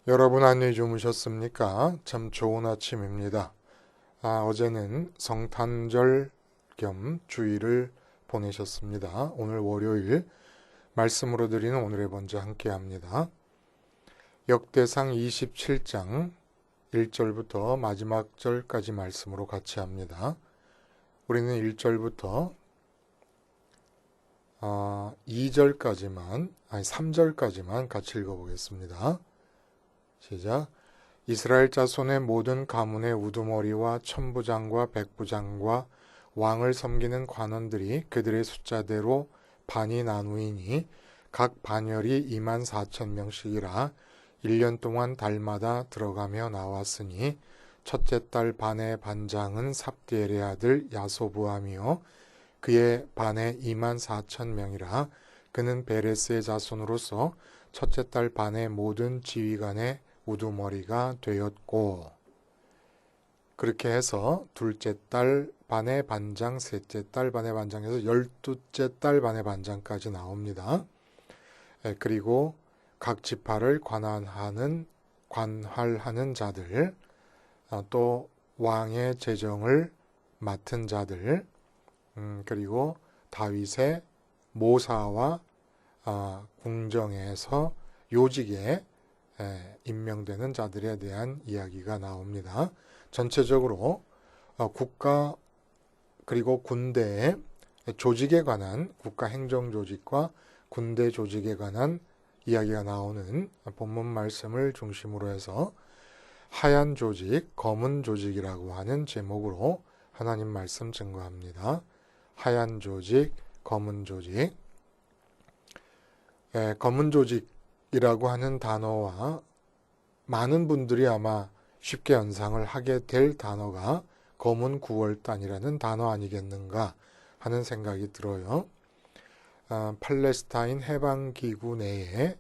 여러분 안녕히 주무셨습니까? 참 좋은 아침입니다. 어제는 성탄절 겸 주일을 보내셨습니다. 오늘 월요일 말씀으로 드리는 오늘의 번째 함께 합니다. 역대상 27장 1절부터 마지막 절까지 말씀으로 같이 합니다. 우리는 1절부터 3절까지만 같이 읽어보겠습니다. 시작. 이스라엘 자손의 모든 가문의 우두머리와 천부장과 백부장과 왕을 섬기는 관원들이 그들의 숫자대로 반이 나누이니 각 반열이 24,000명씩이라 1년 동안 달마다 들어가며 나왔으니 첫째 달 반의 반장은 삽디엘의 아들 야소부암이요 그의 반에 24,000명이라 그는 베레스의 자손으로서 첫째 달 반의 모든 지휘관의 우두머리가 되었고, 그렇게 해서 둘째 달 반의 반장, 셋째 달 반의 반장에서 12째 달 반의 반장까지 나옵니다. 그리고 각 지파를 관할하는 자들, 또 왕의 재정을 맡은 자들, 그리고 다윗의 모사와 궁정에서 요직에 임명되는 자들에 대한 이야기가 나옵니다. 전체적으로 국가 그리고 군대의 조직에 관한 국가 행정 조직과 군대 조직에 관한 이야기가 나오는 본문 말씀을 중심으로 해서 하얀 조직, 검은 조직이라고 하는 제목으로 하나님 말씀 증거합니다. 하얀 조직, 검은 조직. 검은 조직이라고 하는 단어와 많은 분들이 아마 쉽게 연상을 하게 될 단어가 검은 9월단이라는 단어 아니겠는가 하는 생각이 들어요. 팔레스타인 해방기구 내에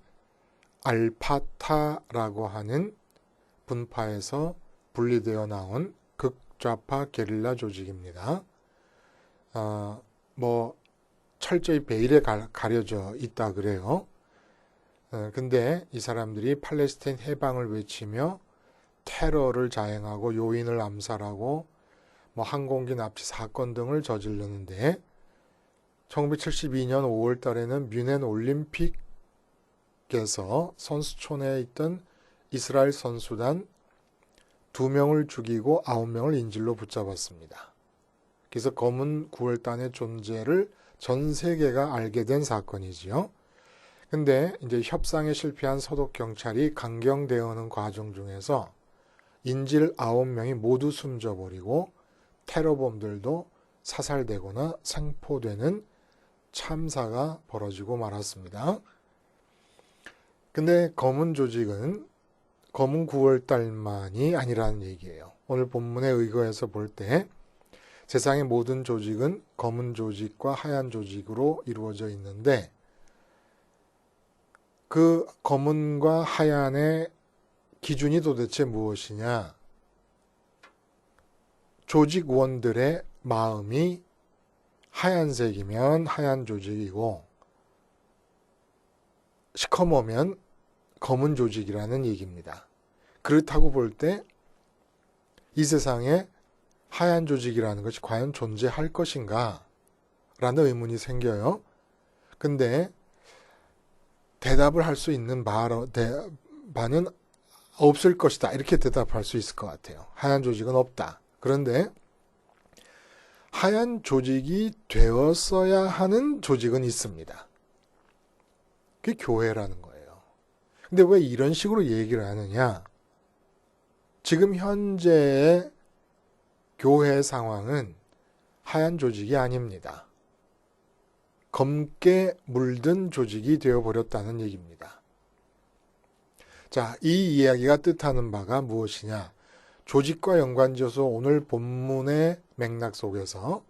알파타라고 하는 분파에서 분리되어 나온 극좌파 게릴라 조직입니다. 철저히 베일에 가려져 있다 그래요. 근데 이 사람들이 팔레스타인 해방을 외치며 테러를 자행하고 요인을 암살하고 항공기 납치 사건 등을 저지르는데 1972년 5월 달에는 뮌헨 올림픽에서 선수촌에 있던 이스라엘 선수단 2명을 죽이고 9명을 인질로 붙잡았습니다. 그래서 검은 9월단의 존재를 전 세계가 알게 된 사건이지요. 근데 이제 협상에 실패한 서독 경찰이 강경대응하는 과정 중에서 인질 9명이 모두 숨져버리고 테러범들도 사살되거나 생포되는 참사가 벌어지고 말았습니다. 근데 검은 조직은 검은 9월달만이 아니라는 얘기예요. 오늘 본문에 의거해서 볼 때 세상의 모든 조직은 검은 조직과 하얀 조직으로 이루어져 있는데 그 검은과 하얀의 기준이 도대체 무엇이냐? 조직원들의 마음이 하얀색이면 하얀 조직이고 시커머면 검은 조직이라는 얘기입니다. 그렇다고 볼 때 이 세상에 하얀 조직이라는 것이 과연 존재할 것인가? 라는 의문이 생겨요. 근데 대답을 할 수 있는 바는 없을 것이다. 이렇게 대답할 수 있을 것 같아요. 하얀 조직은 없다. 그런데 하얀 조직이 되었어야 하는 조직은 있습니다. 그게 교회라는 거예요. 근데 왜 이런 식으로 얘기를 하느냐? 지금 현재의 교회 상황은 하얀 조직이 아닙니다. 검게 물든 조직이 되어버렸다는 얘기입니다. 자, 이 이야기가 뜻하는 바가 무엇이냐? 조직과 연관지어서 오늘 본문의 맥락 속에서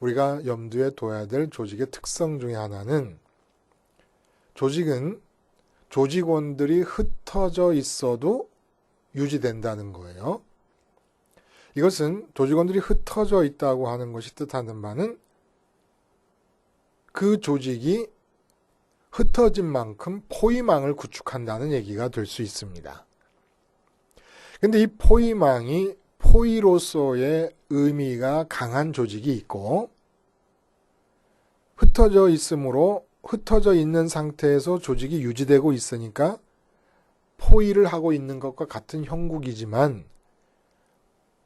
우리가 염두에 둬야 될 조직의 특성 중에 하나는 조직은 조직원들이 흩어져 있어도 유지된다는 거예요. 이것은 조직원들이 흩어져 있다고 하는 것이 뜻하는 바는 그 조직이 흩어진 만큼 포위망을 구축한다는 얘기가 될 수 있습니다. 근데 이 포위망이 포위로서의 의미가 강한 조직이 있고 흩어져 있으므로 흩어져 있는 상태에서 조직이 유지되고 있으니까 포위를 하고 있는 것과 같은 형국이지만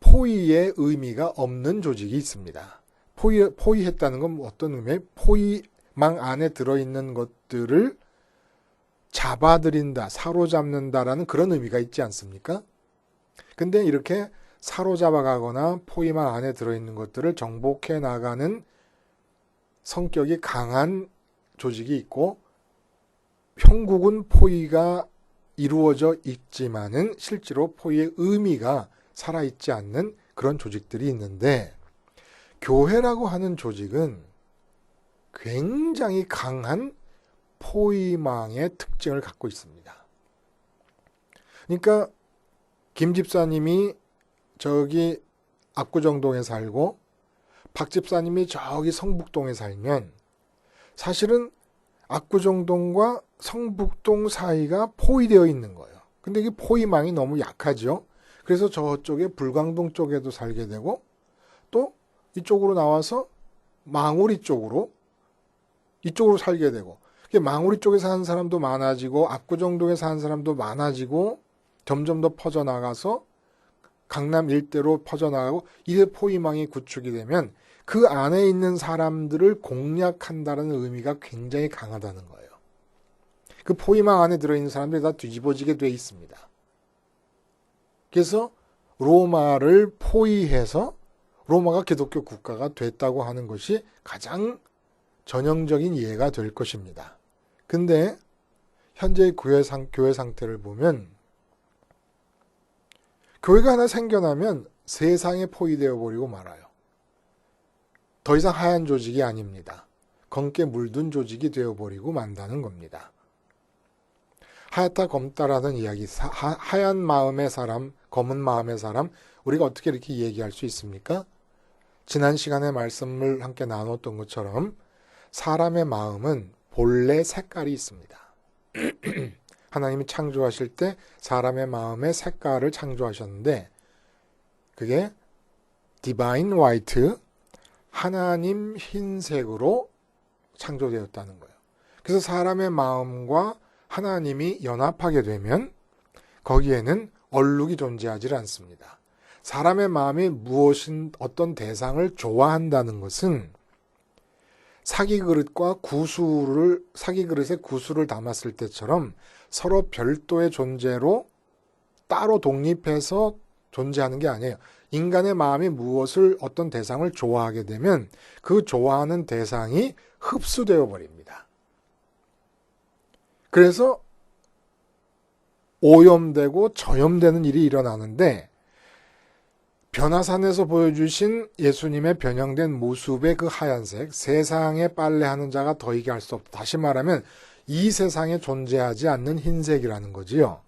포위의 의미가 없는 조직이 있습니다. 포위했다는 건 어떤 의미예요? 포위망 안에 들어있는 것들을 잡아들인다, 사로잡는다라는 그런 의미가 있지 않습니까? 근데 이렇게 사로잡아가거나 포위망 안에 들어있는 것들을 정복해 나가는 성격이 강한 조직이 있고 형국은 포위가 이루어져 있지만은 실제로 포위의 의미가 살아있지 않는 그런 조직들이 있는데 교회라고 하는 조직은 굉장히 강한 포위망의 특징을 갖고 있습니다. 그러니까 김 집사님이 저기 압구정동에 살고 박 집사님이 저기 성북동에 살면 사실은 압구정동과 성북동 사이가 포위되어 있는 거예요. 근데 이 포위망이 너무 약하죠. 그래서 저쪽에 불광동 쪽에도 살게 되고 또 이쪽으로 나와서 망우리 쪽으로 이쪽으로 살게 되고 망우리 쪽에 사는 사람도 많아지고 압구정동에 사는 사람도 많아지고 점점 더 퍼져나가서 강남 일대로 퍼져나가고 이래 포위망이 구축이 되면 그 안에 있는 사람들을 공략한다는 의미가 굉장히 강하다는 거예요. 그 포위망 안에 들어있는 사람들이 다 뒤집어지게 돼 있습니다. 그래서 로마를 포위해서 로마가 기독교 국가가 됐다고 하는 것이 가장 전형적인 예가 될 것입니다. 근데 현재의 교회 상태를 보면 교회가 하나 생겨나면 세상에 포위되어 버리고 말아요. 더 이상 하얀 조직이 아닙니다. 검게 물든 조직이 되어버리고 만다는 겁니다. 하얗다 검다라는 이야기, 하얀 마음의 사람, 검은 마음의 사람, 우리가 어떻게 이렇게 얘기할 수 있습니까? 지난 시간에 말씀을 함께 나눴던 것처럼 사람의 마음은 본래 색깔이 있습니다. 하나님이 창조하실 때 사람의 마음의 색깔을 창조하셨는데 그게 디바인 화이트, 하나님 흰색으로 창조되었다는 거예요. 그래서 사람의 마음과 하나님이 연합하게 되면 거기에는 얼룩이 존재하지 않습니다. 사람의 마음이 어떤 대상을 좋아한다는 것은 사기 그릇에 구수를 담았을 때처럼 서로 별도의 존재로 따로 독립해서 존재하는 게 아니에요. 인간의 마음이 어떤 대상을 좋아하게 되면 그 좋아하는 대상이 흡수되어 버립니다. 그래서 오염되고 저염되는 일이 일어나는데 변화산에서 보여주신 예수님의 변형된 모습의 그 하얀색, 세상에 빨래하는 자가 더이게 할 수 없다. 다시 말하면 이 세상에 존재하지 않는 흰색이라는 거지요.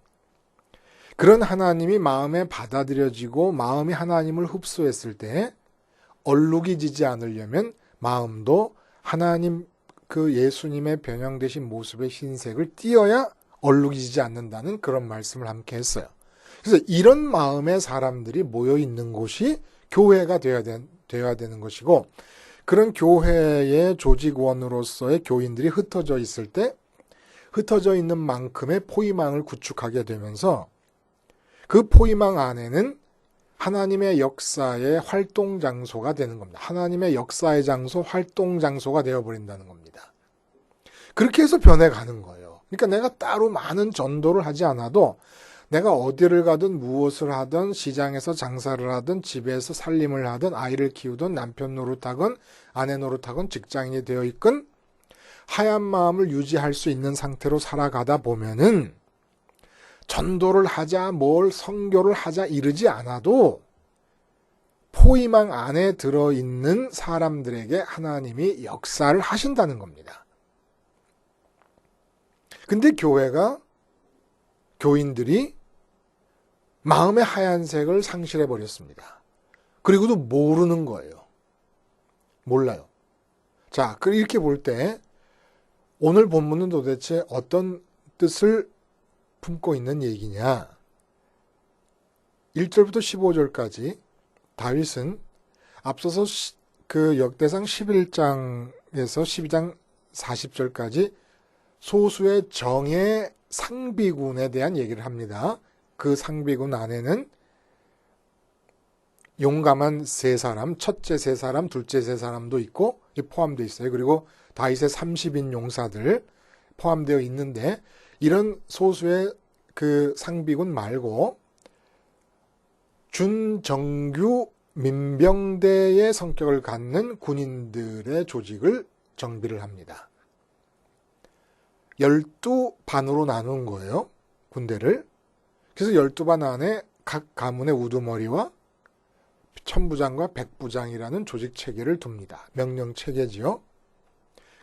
그런 하나님이 마음에 받아들여지고 마음이 하나님을 흡수했을 때 얼룩이 지지 않으려면 마음도 하나님 그 예수님의 변형되신 모습의 흰색을 띄어야 얼룩이 지지 않는다는 그런 말씀을 함께 했어요. 그래서 이런 마음의 사람들이 모여 있는 곳이 교회가 되어야 되는 것이고 그런 교회의 조직원으로서의 교인들이 흩어져 있을 때 흩어져 있는 만큼의 포위망을 구축하게 되면서 그 포위망 안에는 하나님의 역사의 활동 장소가 되는 겁니다. 하나님의 역사의 장소, 활동 장소가 되어버린다는 겁니다. 그렇게 해서 변해가는 거예요. 그러니까 내가 따로 많은 전도를 하지 않아도 내가 어디를 가든 무엇을 하든 시장에서 장사를 하든 집에서 살림을 하든 아이를 키우든 남편 노릇하건 아내 노릇하건 직장인이 되어 있건 하얀 마음을 유지할 수 있는 상태로 살아가다 보면은 전도를 하자, 선교를 하자 이러지 않아도 포위망 안에 들어있는 사람들에게 하나님이 역사를 하신다는 겁니다. 근데 교인들이 마음의 하얀색을 상실해버렸습니다. 그리고도 모르는 거예요. 몰라요. 자, 이렇게 볼 때 오늘 본문은 도대체 어떤 뜻을 품고 있는 얘기냐? 1절부터 15절까지 다윗은 앞서서 그 역대상 11장에서 12장 40절까지 소수의 정예 상비군에 대한 얘기를 합니다. 그 상비군 안에는 용감한 세 사람, 첫째 세 사람, 둘째 세 사람도 있고 포함되어 있어요. 그리고 다윗의 30인 용사들 포함되어 있는데 이런 소수의 그 상비군 말고 준정규 민병대의 성격을 갖는 군인들의 조직을 정비를 합니다. 12반으로 나눈 거예요. 군대를. 그래서 12반 안에 각 가문의 우두머리와 천부장과 백부장이라는 조직 체계를 둡니다. 명령 체계지요.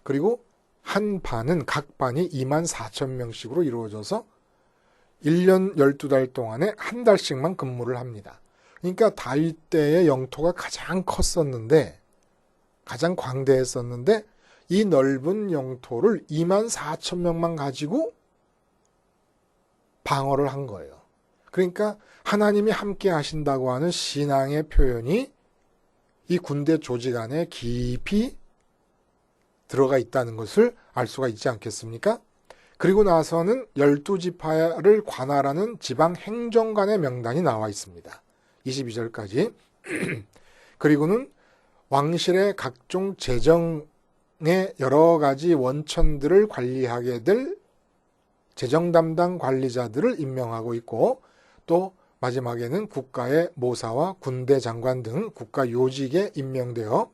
그리고 한 반은 각 반이 24,000명씩으로 이루어져서 1년 12달 동안에 한 달씩만 근무를 합니다. 그러니까 다윗 때의 영토가 가장 컸었는데, 가장 광대했었는데 이 넓은 영토를 24,000명만 가지고 방어를 한 거예요. 그러니까 하나님이 함께 하신다고 하는 신앙의 표현이 이 군대 조직 안에 깊이 들어가 있다는 것을 알 수가 있지 않겠습니까? 그리고 나서는 12지파를 관할하는 지방 행정관의 명단이 나와 있습니다. 22절까지. 그리고는 왕실의 각종 재정의 여러 가지 원천들을 관리하게 될 재정 담당 관리자들을 임명하고 있고, 또 마지막에는 국가의 모사와 군대 장관 등 국가 요직에 임명되어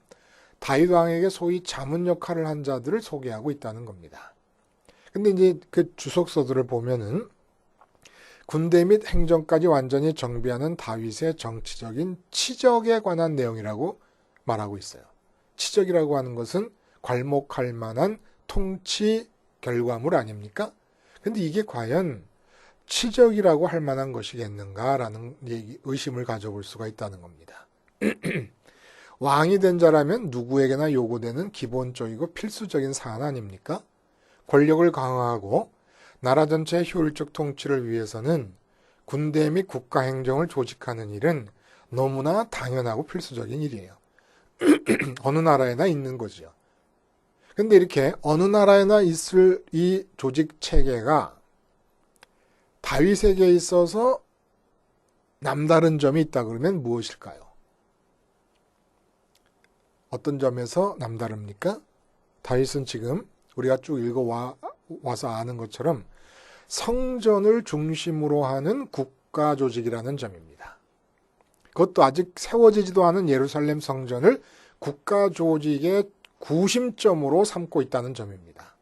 다윗 왕에게 소위 자문 역할을 한 자들을 소개하고 있다는 겁니다. 근데 이제 그 주석서들을 보면은 군대 및 행정까지 완전히 정비하는 다윗의 정치적인 치적에 관한 내용이라고 말하고 있어요. 치적이라고 하는 것은 괄목할 만한 통치 결과물 아닙니까? 근데 이게 과연 치적이라고 할 만한 것이겠는가라는 의심을 가져볼 수가 있다는 겁니다. 왕이 된 자라면 누구에게나 요구되는 기본적이고 필수적인 사안 아닙니까? 권력을 강화하고 나라 전체의 효율적 통치를 위해서는 군대 및 국가 행정을 조직하는 일은 너무나 당연하고 필수적인 일이에요. 어느 나라에나 있는 거죠. 근데 이렇게 어느 나라에나 있을 이 조직 체계가 다윗에게 있어서 남다른 점이 있다 그러면 무엇일까요? 어떤 점에서 남다릅니까? 다윗은 지금 우리가 쭉 읽어와서 아는 것처럼 성전을 중심으로 하는 국가 조직이라는 점입니다. 그것도 아직 세워지지도 않은 예루살렘 성전을 국가 조직의 구심점으로 삼고 있다는 점입니다.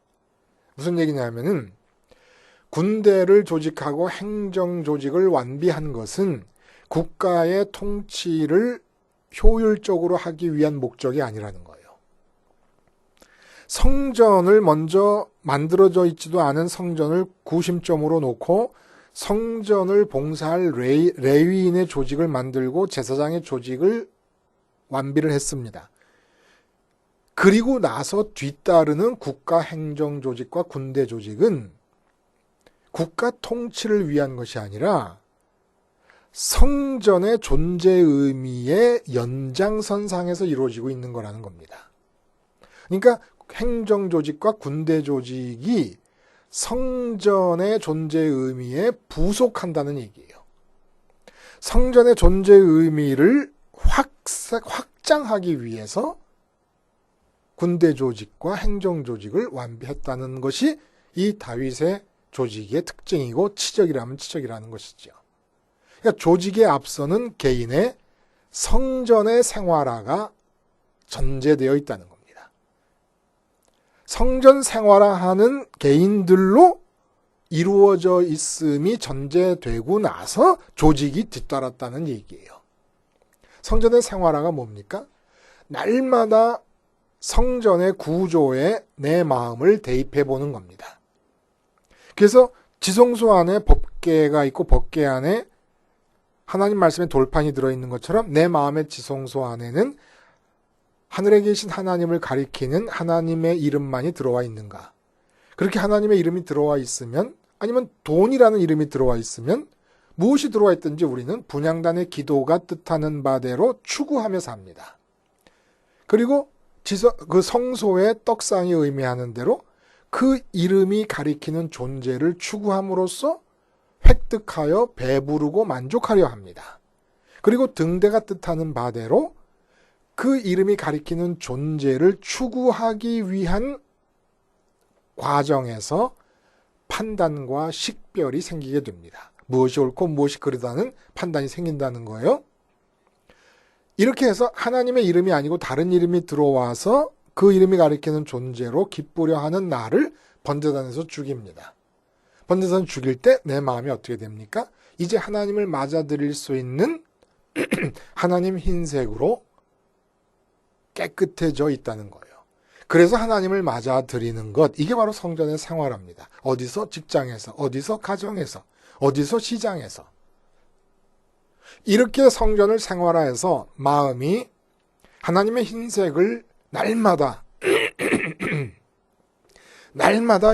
무슨 얘기냐면은 군대를 조직하고 행정 조직을 완비한 것은 국가의 통치를 효율적으로 하기 위한 목적이 아니라는 거예요. 성전을 먼저 만들어져 있지도 않은 성전을 구심점으로 놓고 성전을 봉사할 레위인의 조직을 만들고 제사장의 조직을 완비를 했습니다. 그리고 나서 뒤따르는 국가 행정 조직과 군대 조직은 국가 통치를 위한 것이 아니라 성전의 존재 의미의 연장선상에서 이루어지고 있는 거라는 겁니다. 그러니까 행정 조직과 군대 조직이 성전의 존재 의미에 부속한다는 얘기예요. 성전의 존재 의미를 확장하기 위해서 군대 조직과 행정 조직을 완비했다는 것이 이 다윗의 조직의 특징이고 치적이라면 치적이라는 것이죠. 그러니까 조직에 앞서는 개인의 성전의 생활화가 전제되어 있다는 겁니다. 성전 생활화하는 개인들로 이루어져 있음이 전제되고 나서 조직이 뒤따랐다는 얘기예요. 성전의 생활화가 뭡니까? 날마다 성전의 구조에 내 마음을 대입해 보는 겁니다. 그래서 지성소 안에 법궤가 있고 법궤 안에 하나님 말씀의 돌판이 들어있는 것처럼 내 마음의 지성소 안에는 하늘에 계신 하나님을 가리키는 하나님의 이름만이 들어와 있는가? 그렇게 하나님의 이름이 들어와 있으면, 아니면 돈이라는 이름이 들어와 있으면 무엇이 들어와 있든지 우리는 분향단의 기도가 뜻하는 바대로 추구하며 삽니다. 그리고 그 성소의 떡상이 의미하는 대로 그 이름이 가리키는 존재를 추구함으로써 획득하여 배부르고 만족하려 합니다. 그리고 등대가 뜻하는 바대로 그 이름이 가리키는 존재를 추구하기 위한 과정에서 판단과 식별이 생기게 됩니다. 무엇이 옳고 무엇이 그르다는 판단이 생긴다는 거예요. 이렇게 해서 하나님의 이름이 아니고 다른 이름이 들어와서 그 이름이 가리키는 존재로 기쁘려 하는 나를 번제단에서 죽입니다. 번제단 죽일 때 내 마음이 어떻게 됩니까? 이제 하나님을 맞아들일 수 있는 하나님 흰색으로 깨끗해져 있다는 거예요. 그래서 하나님을 맞아들이는 것, 이게 바로 성전의 생활합니다. 어디서? 직장에서, 어디서? 가정에서, 어디서? 시장에서. 이렇게 성전을 생활화해서 마음이 하나님의 흰색을 날마다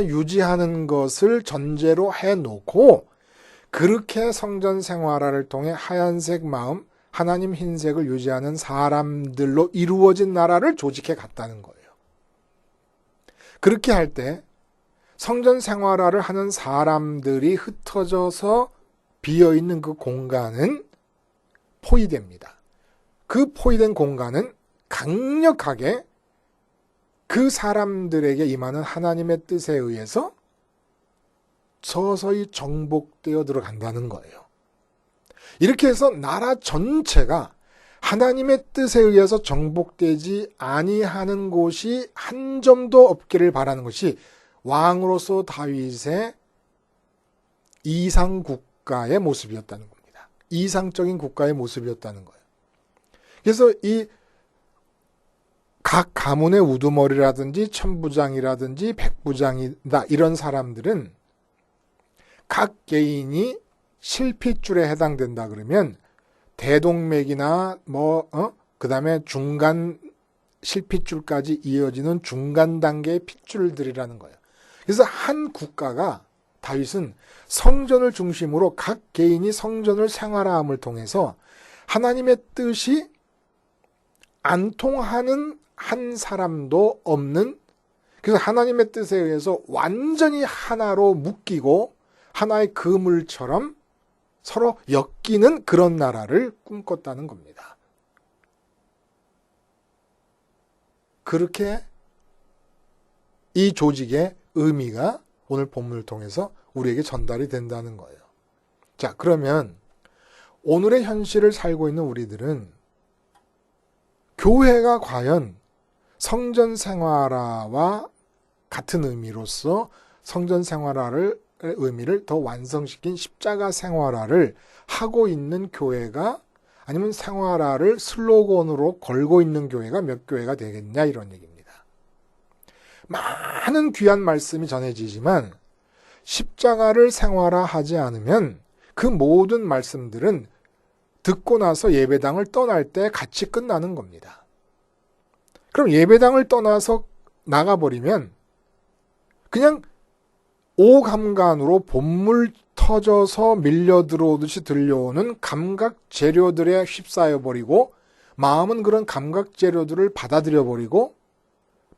유지하는 것을 전제로 해놓고 그렇게 성전 생활화를 통해 하얀색 마음, 하나님 흰색을 유지하는 사람들로 이루어진 나라를 조직해 갔다는 거예요. 그렇게 할 때 성전 생활화를 하는 사람들이 흩어져서 비어있는 그 공간은 포위됩니다. 그 포위된 공간은 강력하게 그 사람들에게 임하는 하나님의 뜻에 의해서 서서히 정복되어 들어간다는 거예요. 이렇게 해서 나라 전체가 하나님의 뜻에 의해서 정복되지 아니하는 곳이 한 점도 없기를 바라는 것이 왕으로서 다윗의 이상국가의 모습이었다는 겁니다. 이상적인 국가의 모습이었다는 거예요. 그래서 이 각 가문의 우두머리라든지 천부장이라든지 백부장이다 이런 사람들은 각 개인이 실핏줄에 해당된다 그러면 대동맥이나 그다음에 중간 실핏줄까지 이어지는 중간 단계의 핏줄들이라는 거예요. 그래서 한 국가가 다윗은 성전을 중심으로 각 개인이 성전을 생활화함을 통해서 하나님의 뜻이 안 통하는 한 사람도 없는, 그래서 하나님의 뜻에 의해서 완전히 하나로 묶이고 하나의 그물처럼 서로 엮이는 그런 나라를 꿈꿨다는 겁니다. 그렇게 이 조직의 의미가 오늘 본문을 통해서 우리에게 전달이 된다는 거예요. 자, 그러면 오늘의 현실을 살고 있는 우리들은 교회가 과연 성전 생활화와 같은 의미로서 성전 생활화를 의미를 더 완성시킨 십자가 생활화를 하고 있는 교회가 아니면 생활화를 슬로건으로 걸고 있는 교회가 몇 교회가 되겠냐 이런 얘기입니다. 많은 귀한 말씀이 전해지지만 십자가를 생활화하지 않으면 그 모든 말씀들은 듣고 나서 예배당을 떠날 때 같이 끝나는 겁니다. 그럼 예배당을 떠나서 나가버리면 그냥 오감간으로 본물 터져서 밀려 들어오듯이 들려오는 감각 재료들에 휩싸여버리고 마음은 그런 감각 재료들을 받아들여버리고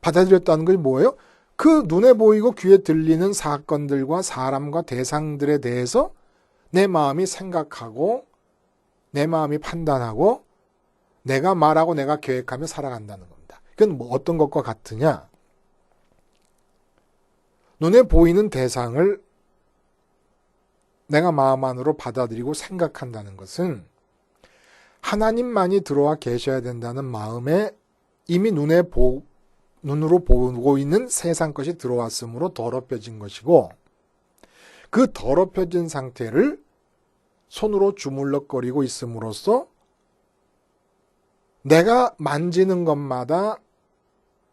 받아들였다는 것이 뭐예요? 그 눈에 보이고 귀에 들리는 사건들과 사람과 대상들에 대해서 내 마음이 생각하고 내 마음이 판단하고 내가 말하고 내가 계획하며 살아간다는 겁니다. 그건 뭐 어떤 것과 같으냐? 눈에 보이는 대상을 내가 마음 안으로 받아들이고 생각한다는 것은 하나님만이 들어와 계셔야 된다는 마음에 이미 눈으로 보고 있는 세상 것이 들어왔으므로 더럽혀진 것이고 그 더럽혀진 상태를 손으로 주물럭거리고 있음으로써 내가 만지는 것마다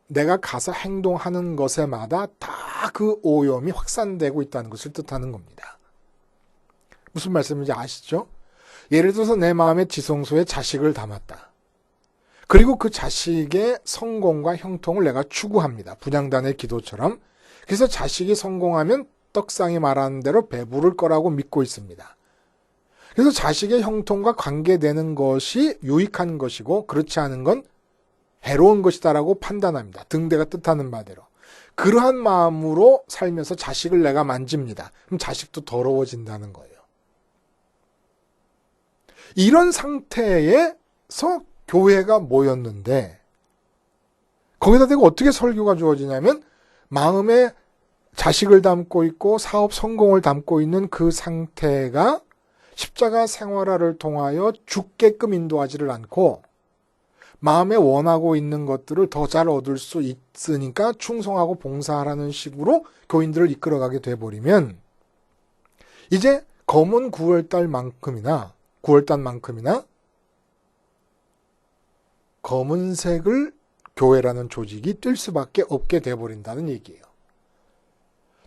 내가 가서 행동하는 것에마다 다 그 오염이 확산되고 있다는 것을 뜻하는 겁니다. 무슨 말씀인지 아시죠? 예를 들어서 내 마음의 지성소에 자식을 담았다. 그리고 그 자식의 성공과 형통을 내가 추구합니다. 분향단의 기도처럼. 그래서 자식이 성공하면 떡상이 말하는 대로 배부를 거라고 믿고 있습니다. 그래서 자식의 형통과 관계되는 것이 유익한 것이고 그렇지 않은 건 해로운 것이다라고 판단합니다. 등대가 뜻하는 바대로. 그러한 마음으로 살면서 자식을 내가 만집니다. 그럼 자식도 더러워진다는 거예요. 이런 상태에서 교회가 모였는데 거기다 대고 어떻게 설교가 주어지냐면 마음에 자식을 담고 있고 사업 성공을 담고 있는 그 상태가 십자가 생활화를 통하여 죽게끔 인도하지를 않고 마음에 원하고 있는 것들을 더 잘 얻을 수 있으니까 충성하고 봉사하라는 식으로 교인들을 이끌어가게 돼버리면 이제 검은 9월달만큼이나 검은색을 교회라는 조직이 뜰 수밖에 없게 돼버린다는 얘기예요.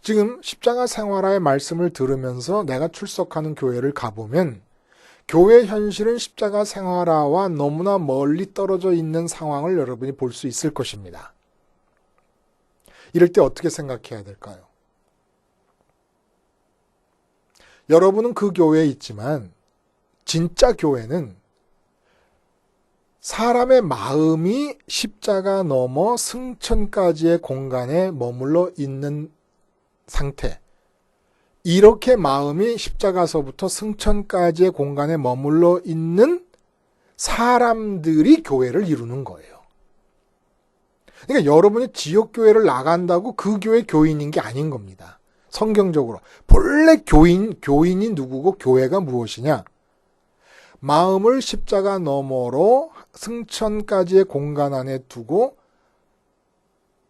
지금 십자가 생활화의 말씀을 들으면서 내가 출석하는 교회를 가보면 교회 현실은 십자가 생활화와 너무나 멀리 떨어져 있는 상황을 여러분이 볼 수 있을 것입니다. 이럴 때 어떻게 생각해야 될까요? 여러분은 그 교회에 있지만 진짜 교회는 사람의 마음이 십자가 넘어 승천까지의 공간에 머물러 있는 상태, 이렇게 마음이 십자가서부터 승천까지의 공간에 머물러 있는 사람들이 교회를 이루는 거예요. 그러니까 여러분이 지역교회를 나간다고 그 교회 교인인 게 아닌 겁니다. 성경적으로. 본래 교인이 누구고 교회가 무엇이냐? 마음을 십자가 너머로 승천까지의 공간 안에 두고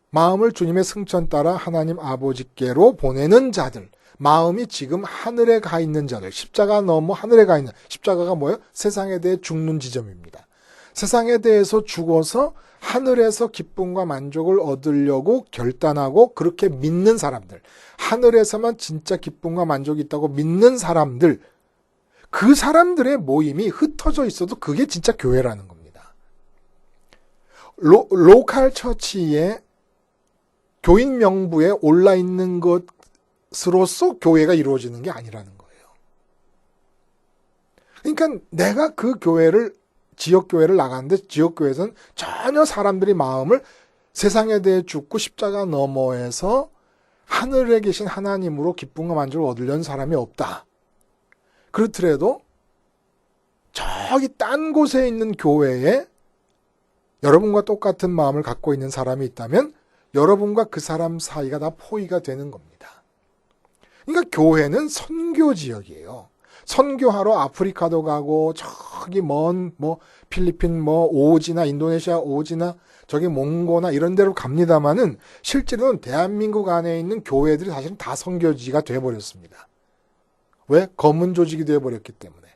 마음을 주님의 승천 따라 하나님 아버지께로 보내는 자들, 마음이 지금 하늘에 가 있는 자들, 십자가 넘어 하늘에 가 있는, 십자가가 뭐예요? 세상에 대해 죽는 지점입니다. 세상에 대해서 죽어서 하늘에서 기쁨과 만족을 얻으려고 결단하고 그렇게 믿는 사람들, 하늘에서만 진짜 기쁨과 만족이 있다고 믿는 사람들, 그 사람들의 모임이 흩어져 있어도 그게 진짜 교회라는 겁니다. 로컬 처치에 교인 명부에 올라 있는 것으로서 교회가 이루어지는 게 아니라는 거예요. 그러니까 내가 그 교회를, 지역교회를 나가는데 지역교회에서는 전혀 사람들이 마음을 세상에 대해 죽고 십자가 너머에서 하늘에 계신 하나님으로 기쁨과 만족을 얻으려는 사람이 없다. 그렇더라도 저기 딴 곳에 있는 교회에 여러분과 똑같은 마음을 갖고 있는 사람이 있다면 여러분과 그 사람 사이가 다 포위가 되는 겁니다. 그러니까 교회는 선교 지역이에요. 선교하러 아프리카도 가고 저기 먼 필리핀 오지나 인도네시아 오지나 저기 몽고나 이런 데로 갑니다만은 실제로는 대한민국 안에 있는 교회들이 사실은 다 선교지가 돼버렸습니다. 왜? 검은 조직이 되어버렸기 때문에.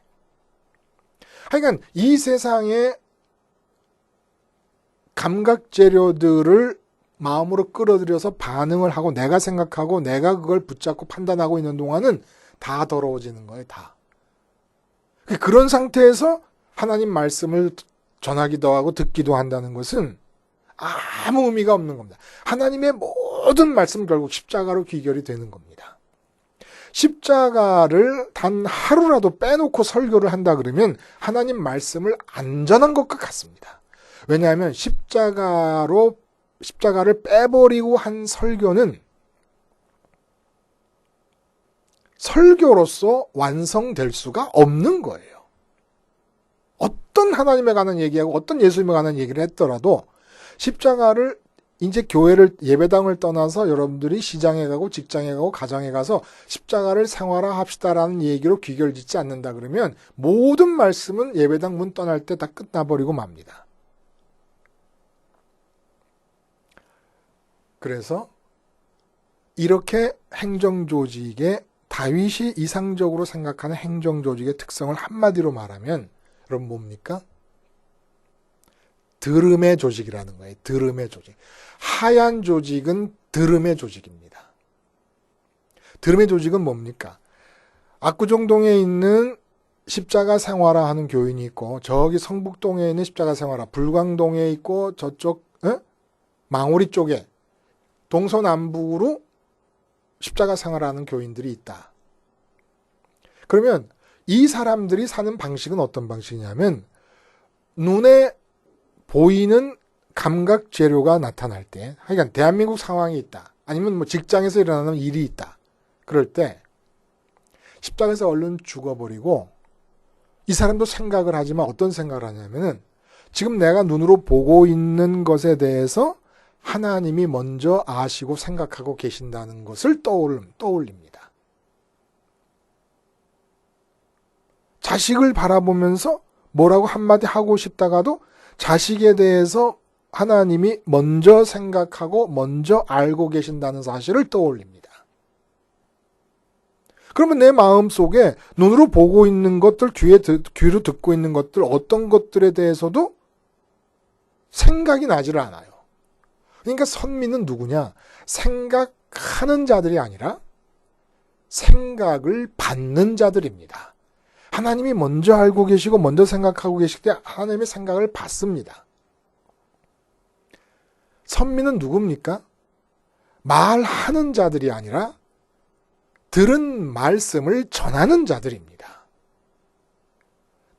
하여간 이 세상의 감각 재료들을 마음으로 끌어들여서 반응을 하고 내가 생각하고 내가 그걸 붙잡고 판단하고 있는 동안은 다 더러워지는 거예요. 다. 그런 상태에서 하나님 말씀을 전하기도 하고 듣기도 한다는 것은 아무 의미가 없는 겁니다. 하나님의 모든 말씀은 결국 십자가로 귀결이 되는 겁니다. 십자가를 단 하루라도 빼놓고 설교를 한다 그러면 하나님 말씀을 안 전한 것과 같습니다. 왜냐하면 십자가를 빼버리고 한 설교는 설교로서 완성될 수가 없는 거예요. 어떤 하나님에 관한 얘기하고 어떤 예수님에 관한 얘기를 했더라도 십자가를 이제 교회를 예배당을 떠나서 여러분들이 시장에 가고 직장에 가고 가정에 가서 십자가를 생활화합시다라는 얘기로 귀결짓지 않는다 그러면 모든 말씀은 예배당 문 떠날 때 다 끝나버리고 맙니다. 그래서 이렇게 행정조직의 다윗이 이상적으로 생각하는 행정조직의 특성을 한마디로 말하면 여러분 뭡니까? 들음의 조직이라는 거예요. 들음의 조직. 하얀 조직은 들음의 조직입니다. 들음의 조직은 뭡니까? 압구정동에 있는 십자가 생활화하는 교인이 있고 저기 성북동에 있는 십자가 생활화, 불광동에 있고 저쪽 망우리 쪽에 동서남북으로 십자가 생활하는 교인들이 있다. 그러면 이 사람들이 사는 방식은 어떤 방식이냐면 눈에 보이는 감각 재료가 나타날 때, 그러니까 대한민국 상황이 있다. 아니면 뭐 직장에서 일어나는 일이 있다. 그럴 때 십자가에서 얼른 죽어버리고 이 사람도 생각을 하지만 어떤 생각을 하냐면은 지금 내가 눈으로 보고 있는 것에 대해서 하나님이 먼저 아시고 생각하고 계신다는 것을 떠올립니다. 자식을 바라보면서 뭐라고 한마디 하고 싶다가도 자식에 대해서 하나님이 먼저 생각하고 먼저 알고 계신다는 사실을 떠올립니다. 그러면 내 마음속에 눈으로 보고 있는 것들, 귀로 듣고 있는 것들, 어떤 것들에 대해서도 생각이 나지를 않아요. 그러니까 선민은 누구냐? 생각하는 자들이 아니라 생각을 받는 자들입니다. 하나님이 먼저 알고 계시고 먼저 생각하고 계실 때 하나님의 생각을 받습니다. 선민은 누굽니까? 말하는 자들이 아니라 들은 말씀을 전하는 자들입니다.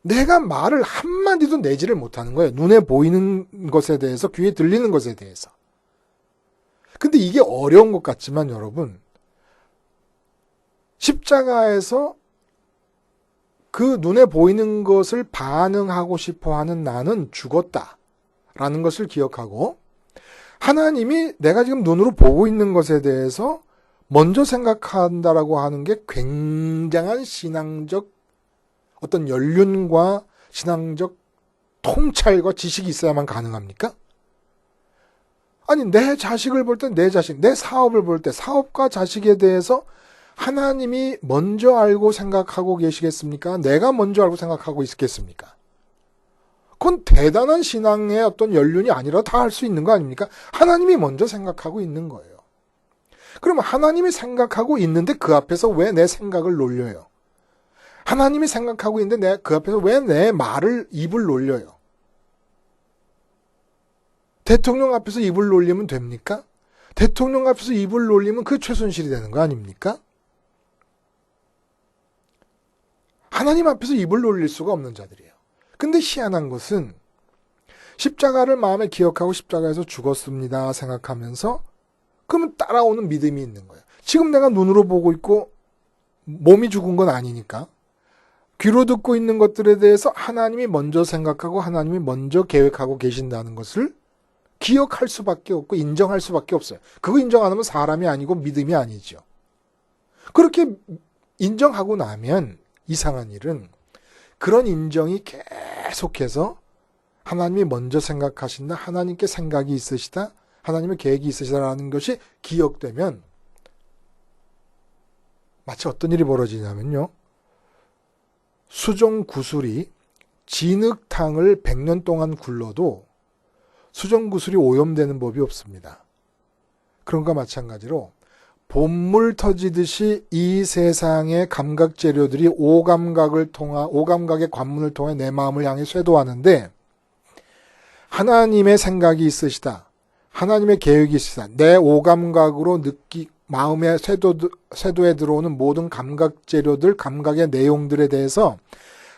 내가 말을 한마디도 내지를 못하는 거예요. 눈에 보이는 것에 대해서, 귀에 들리는 것에 대해서. 근데 이게 어려운 것 같지만 여러분, 십자가에서 그 눈에 보이는 것을 반응하고 싶어 하는 나는 죽었다라는 것을 기억하고, 하나님이 내가 지금 눈으로 보고 있는 것에 대해서 먼저 생각한다라고 하는 게 굉장한 신앙적 어떤 연륜과 신앙적 통찰과 지식이 있어야만 가능합니까? 아니, 내 자식을 볼 때 내 자식, 내 사업을 볼 때 사업과 자식에 대해서 하나님이 먼저 알고 생각하고 계시겠습니까? 내가 먼저 알고 생각하고 있겠습니까? 그건 대단한 신앙의 어떤 연륜이 아니라 다 할 수 있는 거 아닙니까? 하나님이 먼저 생각하고 있는 거예요. 그러면 하나님이 생각하고 있는데 그 앞에서 왜 내 생각을 놀려요? 하나님이 생각하고 있는데 그 앞에서 왜 내 말을, 입을 놀려요? 대통령 앞에서 입을 놀리면 됩니까? 대통령 앞에서 입을 놀리면 그 최순실이 되는 거 아닙니까? 하나님 앞에서 입을 놀릴 수가 없는 자들이에요. 근데 희한한 것은 십자가를 마음에 기억하고 십자가에서 죽었습니다 생각하면서 그러면 따라오는 믿음이 있는 거예요. 지금 내가 눈으로 보고 있고 몸이 죽은 건 아니니까 귀로 듣고 있는 것들에 대해서 하나님이 먼저 생각하고 하나님이 먼저 계획하고 계신다는 것을 기억할 수밖에 없고 인정할 수밖에 없어요. 그거 인정 안 하면 사람이 아니고 믿음이 아니죠. 그렇게 인정하고 나면 이상한 일은 그런 인정이 계속해서 하나님이 먼저 생각하신다, 하나님께 생각이 있으시다, 하나님의 계획이 있으시다라는 것이 기억되면 마치 어떤 일이 벌어지냐면요. 수정구슬이 진흙탕을 100년 동안 굴러도 수정구슬이 오염되는 법이 없습니다. 그런 것과 마찬가지로 봇물 터지듯이 이 세상의 감각 재료들이 오감각의 관문을 통해 내 마음을 향해 쇄도하는데 하나님의 생각이 있으시다. 하나님의 계획이 있으시다. 내 오감각으로 마음의 쇄도에 들어오는 모든 감각 재료들, 감각의 내용들에 대해서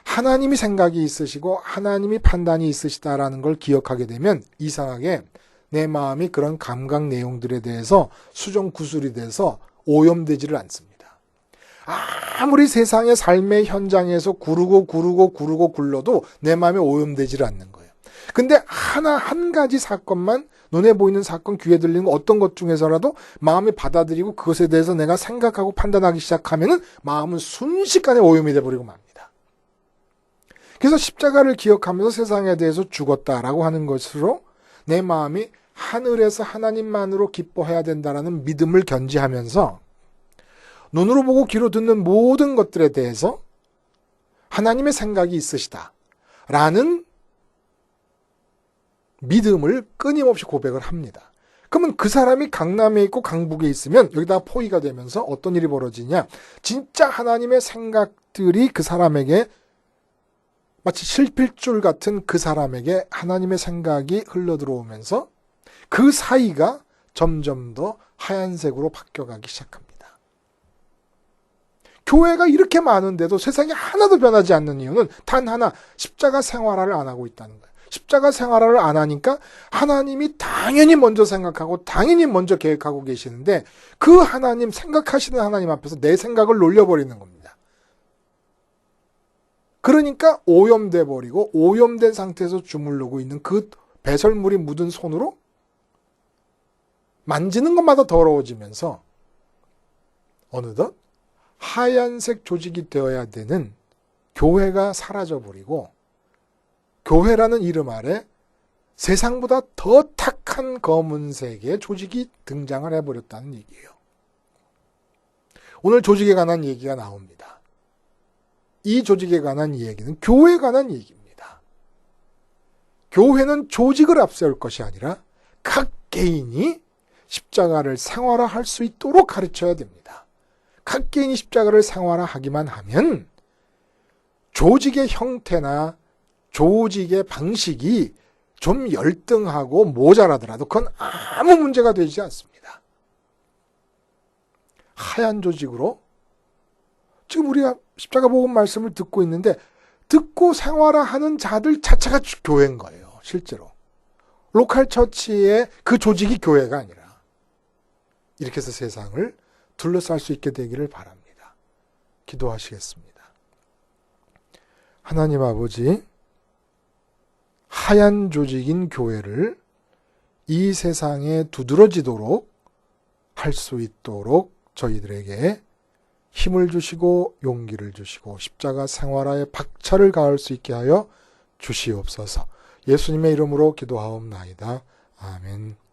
하나님이 생각이 있으시고 하나님이 판단이 있으시다라는 걸 기억하게 되면 이상하게 내 마음이 그런 감각 내용들에 대해서 수정구슬이 돼서 오염되지를 않습니다. 아무리 세상의 삶의 현장에서 구르고 굴러도 내 마음이 오염되지를 않는 거예요. 근데 한 가지 사건만 눈에 보이는 사건, 귀에 들리는 어떤 것 중에서라도 마음이 받아들이고 그것에 대해서 내가 생각하고 판단하기 시작하면은 마음은 순식간에 오염이 돼버리고 맙니다. 그래서 십자가를 기억하면서 세상에 대해서 죽었다라고 하는 것으로 내 마음이 하늘에서 하나님만으로 기뻐해야 된다라는 믿음을 견지하면서 눈으로 보고 귀로 듣는 모든 것들에 대해서 하나님의 생각이 있으시다라는 믿음을 끊임없이 고백을 합니다. 그러면 그 사람이 강남에 있고 강북에 있으면 여기다가 포위가 되면서 어떤 일이 벌어지냐? 진짜 하나님의 생각들이 그 사람에게 마치 실필줄 같은 그 사람에게 하나님의 생각이 흘러들어오면서 그 사이가 점점 더 하얀색으로 바뀌어가기 시작합니다. 교회가 이렇게 많은데도 세상이 하나도 변하지 않는 이유는 단 하나, 십자가 생활화를 안 하고 있다는 거예요. 십자가 생활화를 안 하니까 하나님이 당연히 먼저 생각하고 당연히 먼저 계획하고 계시는데 그 하나님, 생각하시는 하나님 앞에서 내 생각을 놀려버리는 겁니다. 그러니까 오염돼 버리고 오염된 상태에서 주물르고 있는 그 배설물이 묻은 손으로 만지는 것마다 더러워지면서 어느덧 하얀색 조직이 되어야 되는 교회가 사라져버리고 교회라는 이름 아래 세상보다 더 탁한 검은색의 조직이 등장을 해버렸다는 얘기예요. 오늘 조직에 관한 얘기가 나옵니다. 이 조직에 관한 얘기는 교회에 관한 얘기입니다. 교회는 조직을 앞세울 것이 아니라 각 개인이 십자가를 생활화할 수 있도록 가르쳐야 됩니다. 각 개인이 십자가를 생활화하기만 하면 조직의 형태나 조직의 방식이 좀 열등하고 모자라더라도 그건 아무 문제가 되지 않습니다. 하얀 조직으로 지금 우리가 십자가 복음 말씀을 듣고 있는데 듣고 생활화하는 자들 자체가 교회인 거예요. 실제로. 로컬 처치의 그 조직이 교회가 아니라 이렇게 해서 세상을 둘러쌀 수 있게 되기를 바랍니다. 기도하시겠습니다. 하나님 아버지, 하얀 조직인 교회를 이 세상에 두드러지도록 할 수 있도록 저희들에게 힘을 주시고 용기를 주시고 십자가 생활화에 박차를 가할 수 있게 하여 주시옵소서. 예수님의 이름으로 기도하옵나이다. 아멘.